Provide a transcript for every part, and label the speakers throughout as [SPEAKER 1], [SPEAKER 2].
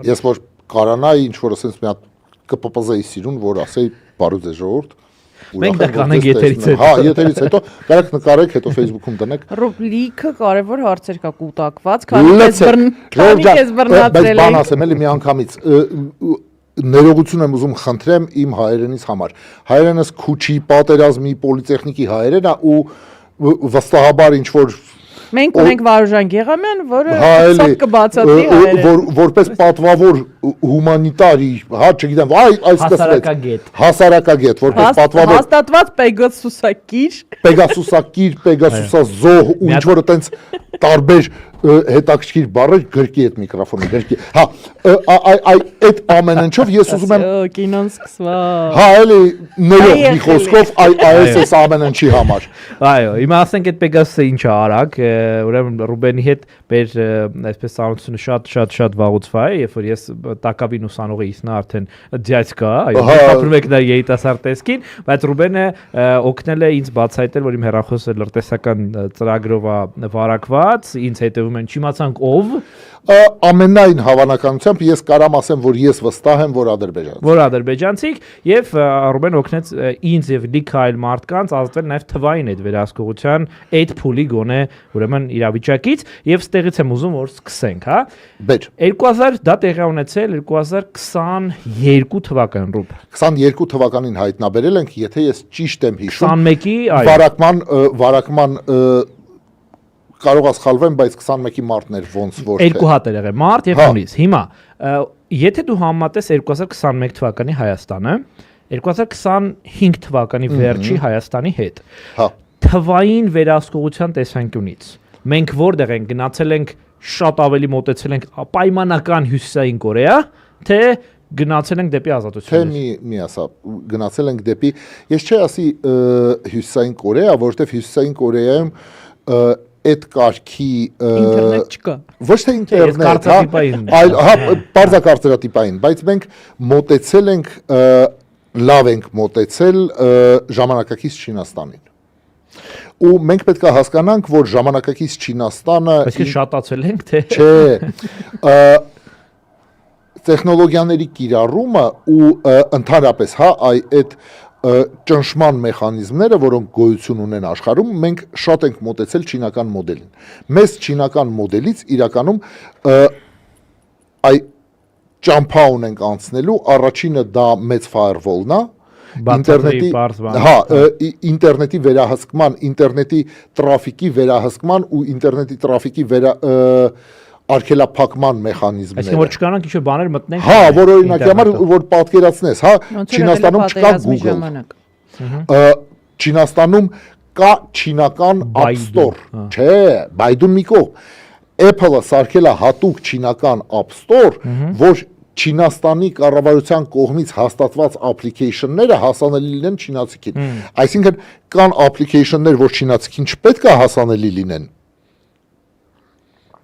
[SPEAKER 1] Ես որ կարանայի ինչ որ ասենց մի հատ կպպզեի սիրուն, որ ասեի բարու ձեզ ժողովուրդ։
[SPEAKER 2] Մենք դա կանենք եթերից հետո։
[SPEAKER 1] Հա, եթերից հետո կարեք նկարեք, հետո Facebook-ում դնեք։
[SPEAKER 3] Լիքը կարևոր հարցեր կա կուտակված, քանի քեզ բռնացրել
[SPEAKER 1] Բայց բան ասեմ, էլի մի անգամից ներողություն եմ ուզում խնդրեմ իմ հայերենից համար։ Հայերենս քուչի, պատերազմի, պոլիտեխնիկի հայերենն է ու վստահաբար ինչ որ
[SPEAKER 3] մենք ունենք Վարուժան Գեղամյան, որը սա կբացատրի հայերեն։
[SPEAKER 1] Որպես պատվավոր հումանիտարի, հա, չգիտեմ, այս
[SPEAKER 2] հասարակագետ,
[SPEAKER 1] որպես պատվավոր
[SPEAKER 3] հաստատված Պեգասուսակիր, Պեգասուսազոհ ու ինչ որ այտենց տարբեր հետաքրքիր բառեր գրքի այդ միկրոֆոնը գրքի։ Հա, այդ ամեն ինչով ես ուզում եմ կինոն սկսված։
[SPEAKER 1] Հա, էլի ներող մի խոսքով այս ամեն ինչի համար։
[SPEAKER 2] Այո, հիմա ասենք այդ Պեգասուսը ինչ է արագ, ուրեմն Ռուբենի հետ մեր այսպես ծանոթությունը շատ վաղուց է, երբ որ ես տակավին ուսանող էի, նա արդեն դյացկա, այո, ապրում եք նա երիտասարդ տեսքին, բայց Ռուբենը օգնել է ինձ բացահայտել, որ իմ հեռախոսը լրտեսական ծրագրով է վարակված, ինձ հետևում են չիմացանք ով
[SPEAKER 1] ամենայն հավանականությամբ ես կարամ ասեմ, որ ես վստահ եմ, որ
[SPEAKER 2] ադրբեջանցիք եւ Ռուբեն օգնեց ինձ եւ լիքը այլ մարդկանց ազատվել նաեւ թվային այդ վերահսկողության այդ փուլի գոնե ուրեմն իրավիճակից եւ ստեղից եմ ուզում որ սկսենք, հա։ 2000 դա տեղի ունեցել 2022 թվական Ռուբ
[SPEAKER 1] 22 թվականին հայտնաբերել ենք, եթե ես ճիշտ եմ հիշում
[SPEAKER 2] 21-ի այո
[SPEAKER 1] վարակման կարող ասխալվեմ, բայց 21-ի մարտն էր ոնց որ թե։
[SPEAKER 2] Երկու հատ էր եղել, մարտ եւ հունիս։ Հիմա, եթե դու համեմատես 2021 թվականի Հայաստանը, 2025 թվականի վերջի Հայաստանի հետ, թվային վերահսկողության տեսանկյունից, մենք որտեղ ենք գնացել ենք շատ ավելի մոտեցել ենք պայմանական Հյուսիսային Կորեա, թե գնացել ենք դեպի ազատություն։
[SPEAKER 1] Թե մի ասա, գնացել ենք դեպի, ես չի ասի Հյուսիսային Կորեա, որովհետեւ Հյուսիսային Կորեայում այդ կարգի
[SPEAKER 3] ինտերնետ չկա։
[SPEAKER 1] Ոչ թե ինտերնետ, այլ հա բարձակարծրատիպային, բայց մենք մոտեցել ենք լավ ենք մոտեցել ժամանակակից Չինաստանին։ Ու մենք պետք է հասկանանք, որ ժամանակակից Չինաստանը
[SPEAKER 2] Այսինքն շատացել ենք, թե
[SPEAKER 1] չէ, տեխնոլոգիաների կիրառումը ու ընդհանրապես, հա, այդ ճնշման մեխանիզմները, որոնք գոյություն ունեն աշխարհում, մենք շատ ենք մոտեցել չինական մոդելին։ Մեզ չինական մոդելից իրականում ճամփա ունենք անցնելու, առաջինը դա մեծ firewall-ն է, ինտերնետի վերահսկման, ինտերնետի տրաֆիկի վերահսկման ու ինտերնետի տրաֆիկի արգելափակման մեխանիզմները։
[SPEAKER 2] Այսինքն որ չկանանք ինչ-որ բաներ մտնենք։
[SPEAKER 1] Հա, որ օրինակի համար որ պատկերացնես, հա, Չինաստանում չկա Google։ Չինաստանում կա չինական App Store, չէ, Baidu-ն մի կողմ։ Apple-ը սարքել է հատուկ չինական App Store, որ Չինաստանի կառավարության կողմից հաստատված application-ները հասանելի լինեն չինացիքին։ Այսինքն կան application-ներ, որ չինացիքին չպետք է հասանելի լինեն։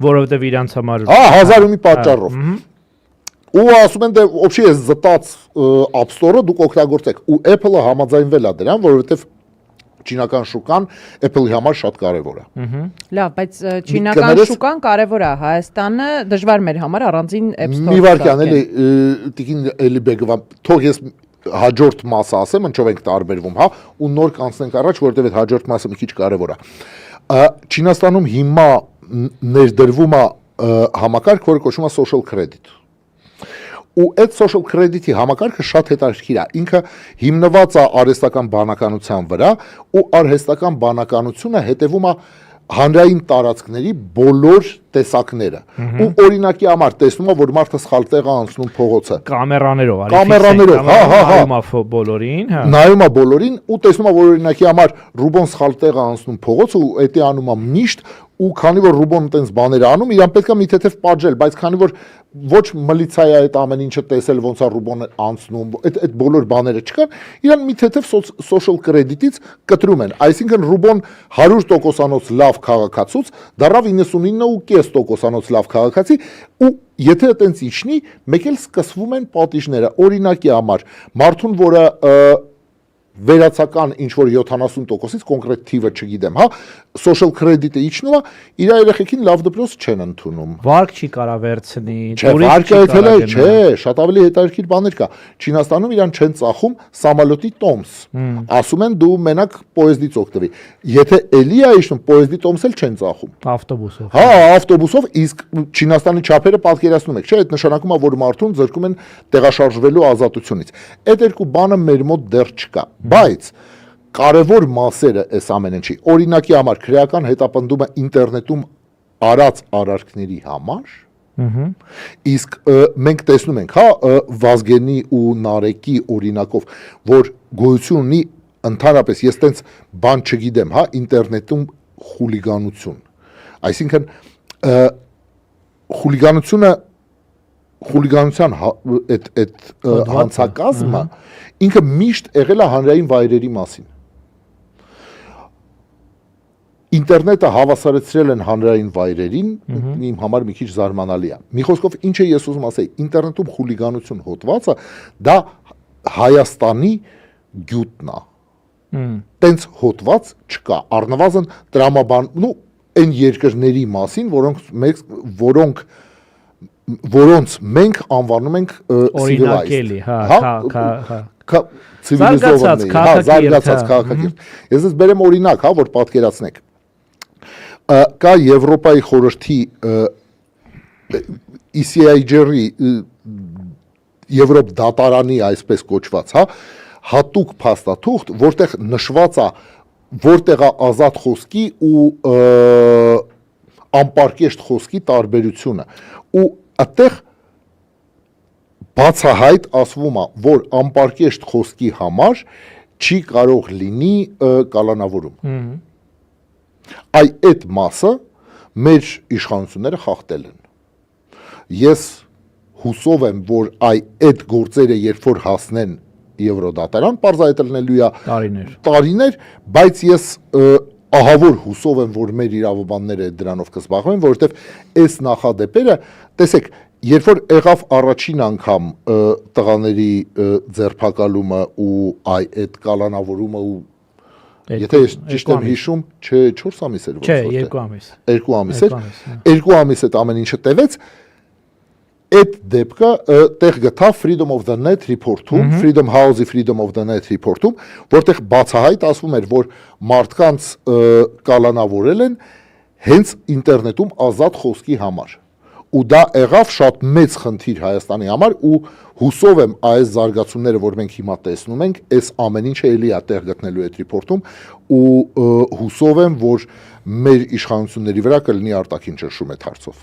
[SPEAKER 2] Որովհետև իրանց համար
[SPEAKER 1] Հա, հազար ու մի պատճառով։ Ու ասում են դե ոբշի է զտած App Store-ը դուք օգտագործեք ու Apple-ը համաձայնվել է դրան, որովհետև չինական շուկան Apple-ի համար շատ կարևոր է։
[SPEAKER 3] Լավ, բայց չինական շուկան կարևոր է, Հայաստանը դժվար մեր համար առանձին App Store։
[SPEAKER 1] Մի վարքյան էլի տիկին Էլիբեգովա, թող ես հաջորդ մասը ասեմ, ինչով ենք տարբերվում, հա, ու նոր կանցնենք առաջ, որովհետև այդ հաջորդ մասը մի քիչ կարևոր է։ Չինաստանում հիմա ներդրվում է համակարգ, որը կոչվում է social credit։ Ու այդ social credit-ի համակարգը շատ հետաքրքիր է։ Ինքը հիմնված է արհեստական բանականության վրա, ու արհեստական բանականությունը հետևում է հանրային տարածքների բոլոր տեսակները։ Ու օրինակի համար տեսնում է, որ մարդը սխալ տեղ է անցնում փողոցը։
[SPEAKER 2] Կամերաներով,
[SPEAKER 1] նայում
[SPEAKER 2] է բոլորին, հա։
[SPEAKER 1] Նայում է բոլորին ու տեսնում է, որ օրինակի համար Ռուբոն սխալ տեղ է անցնում փողոցը ու էդի անում է միշտ ու քանի որ Ռուբոն այտենց բաներ անում, իրան պետք է մի թեթև պատժել, բայց քանի որ ոչ միլիցիայի այդ ամեն ինչը տեսել ոնց է Ռուբոնը անցնում, այդ բոլոր բաները չկան, իրան մի թեթև social credit-ից կտրում են։ Այսինքն Ռուբոն 100%-անոց լավ քաղաքացուց դառավ 99.5%-անոց լավ քաղաքացի ու եթե այտենց իջնի, մեկ էլ սկսվում են պատիժները։ Օրինակի համար, մարդուն, որը վերացական ինչ որ 70%-ից կոնկրետ թիվը չգիտեմ, հա, social credit-ը իջնում է, իր երեխեքին լավ դպրոց չեն ընդունում։
[SPEAKER 2] Վարկ չի կարա վերցնի,
[SPEAKER 1] Չէ, վարկը էլ է, չէ, շատ ավելի հետաքրքիր բաներ կա։ Չինաստանում իրան չեն ծախում սամալյոտի տոմս։ Ասում են դու մենակ պոեզդից օգտվի։ Եթե էլի է իջնում, պոեզդի տոմս էլ չեն ծախում։
[SPEAKER 2] Ավտոբուսով։
[SPEAKER 1] Հա, ավտոբուսով, իսկ Չինաստանի չափերը պատկերացնում եք, չէ, այդ նշանակում է, որ մարդուն զրկում են տեղաշարժվելու ազատությունից։ Այդ երկու բանը մեր մոտ դեռ չկա, բայց կարևոր մասերը այս ամեն ինչի։ Օրինակի համար քրեական հետապնդումը ինտերնետում արած արարքների համար, իսկ մենք տեսնում ենք, հա, Վազգենի ու Նարեկի օրինակով, որ գոյություն ունի ընդհանրապես, ես տենց բան չգիտեմ, հա, ինտերնետում խուլիգանություն։ Այսինքն խուլիգանության այդ հանցակազմը ինքը միշտ եղել է հանրային վայրերի մասին։ Ինտերնետը հավասարեցրել են հանրային վայրերին, իմ համար մի քիչ զարմանալի է։ Մի խոսքով, ինչ է ես ուզում ասել, ինտերնետում խուլիգանություն հոդվածը դա Հայաստանի գյուտն է։ Տենց հոդված չկա, առնվազն տրամաբան, այն երկրների մասին, որոնց մենք անվանում ենք
[SPEAKER 2] օրինակելի,
[SPEAKER 1] ցիվիլիզованный, զարգացած քաղաքակիրթ։ Ես ես բերեմ օրինակ, հա, որ պատկերացնեք։ Կա Եվրոպայի խորհրդի ECIGR-ի Եվրոպ դատարանի այսպես կոչված, հա, հատուկ փաստաթուղթ, որտեղ նշված է որտեղ է ազատ խոսքի ու անպարկեշտ խոսքի տարբերությունը ու այդտեղ բացահայտ ասվում է, որ անպարկեշտ խոսքի համար չի կարող լինի կալանավորում։ Այդ մասը մեր իշխանությունները խախտել են։ Ես հուսով եմ, որ այդ գործերը երբ որ հասնեն Եվրոդատարան, պարզայել լինելու է տարիներ, բայց ես ահավոր հուսով եմ, որ մեր իրավաբանները դրանով կզբաղվեն, որովհետև այս նախադեպերը, տեսեք, երբ որ եղավ առաջին անգամ տղաների ձերբակալումը ու այդ կալանավորումը ու եթե ես ճիշտ եմ հիշում, չէ, 4 ամիս էր,
[SPEAKER 2] չէ, 2 ամիս։
[SPEAKER 1] 2 ամիս էր, 2 ամիս այդ ամեն ինչը տևեց, այդ դեպքը տեղ գտավ Freedom of the Net report-ում, Freedom House-ի Freedom of the Net report-ում, որտեղ բացահայտ ասվում էր, որ մարդկանց կալանավորել են հենց ինտերնետում ազատ խոսքի համար։ Ու դա եղավ շատ մեծ խնդիր Հայաստանի համար ու հուսով եմ այս զարգացումները, որ մենք հիմա տեսնում ենք, այս ամեն ինչը էլի է տեղ գտնելու այդ report-ում ու հուսով եմ, որ մեր իշխանությունների վրա կլինի արտաքին ճնշում այդ հարցով։